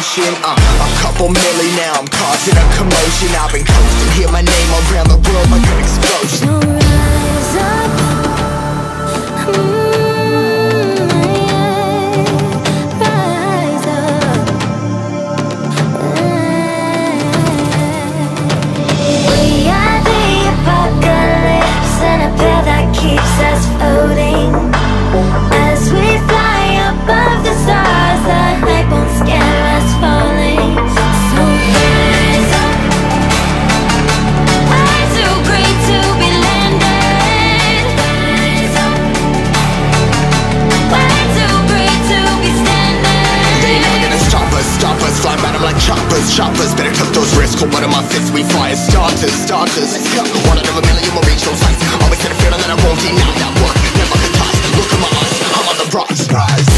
motion. A couple milli now, I'm causing a commotion. I've been coasting, hear my name around the world like an explosion. So rise up, rise up. We are the apocalypse, and a path that keeps us floating. As we fly above the stars, the night won't scare us falling. So rise up. I'm too great to be landed. Rise up. Way too great to be standing. They ain't never gonna stop us, fly around them like choppers. Better tuck those wrists, hold one of my fists, we fly as starters. Let's go. One out of a million will reach those heights. Always had a feeling that I won't deny that work. Never could toss, look at my eyes, I'm on the rocks. Rise.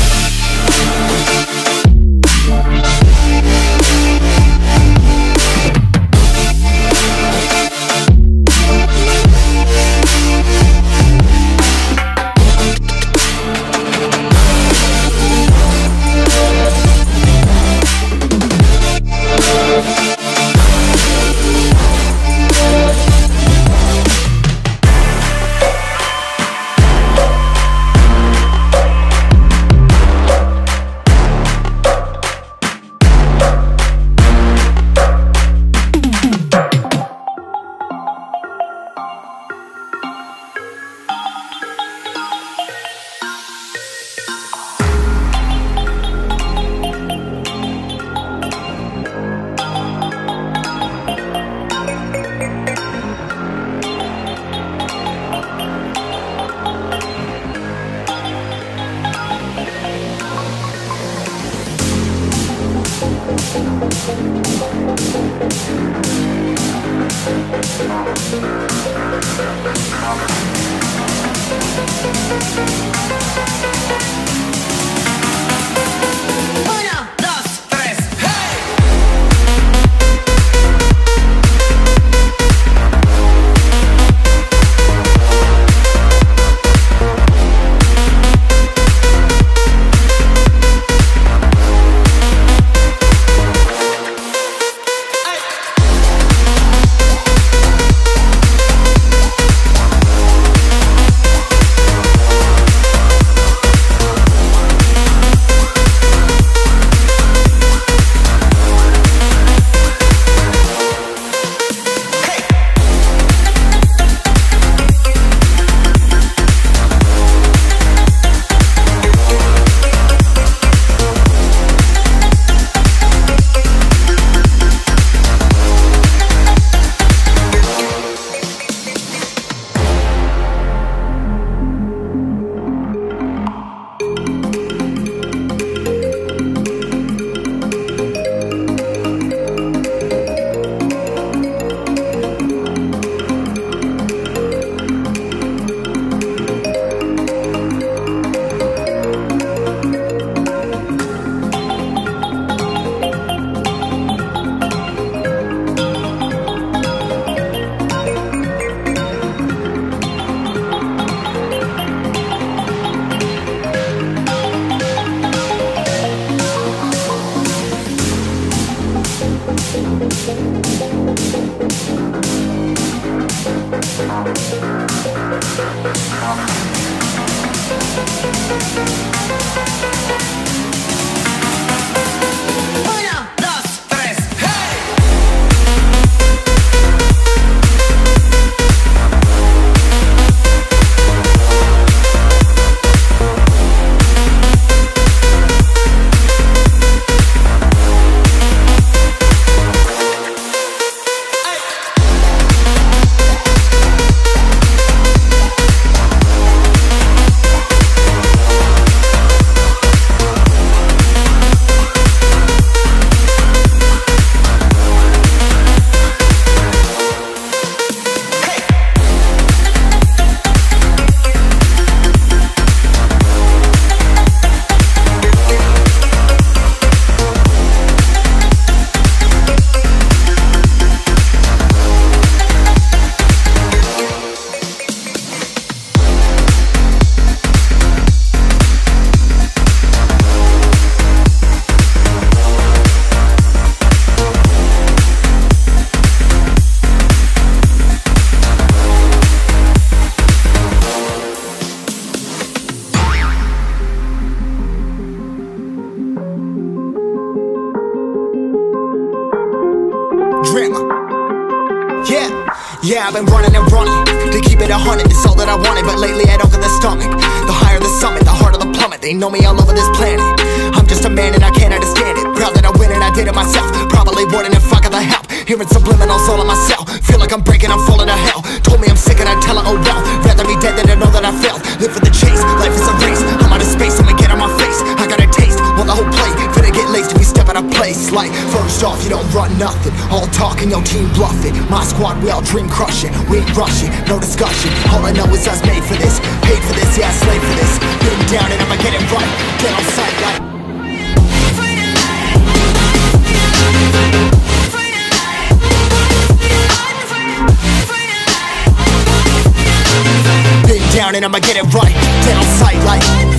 Yeah, I've been running and running to keep it 100, it's all that I wanted. But lately I don't get the stomach. The higher the summit, the harder the plummet. They know me all over this planet. I'm just a man and I can't understand it. Proud that I win and I did it myself. Probably wouldn't if I got the help. Hearing subliminals all on myself. Feel like I'm breaking, I'm falling to hell. Told me I'm sick and I tell her, oh well. Rather be dead than to know that I failed. Live for the chase, life is a race. I'm out of space, I'ma get on my face. I got a taste, want the whole plate. Finna get laced if we step out of place. Like, first off, you don't run nothing. All talking, your team bluffing. My squad, we all dream crushing. We ain't rushing, no discussion. All I know is us made for this. Paid for this, yeah, slave for this. Been down and I'ma get it right. Get on sight like been down and I'ma get it right. Get on sight like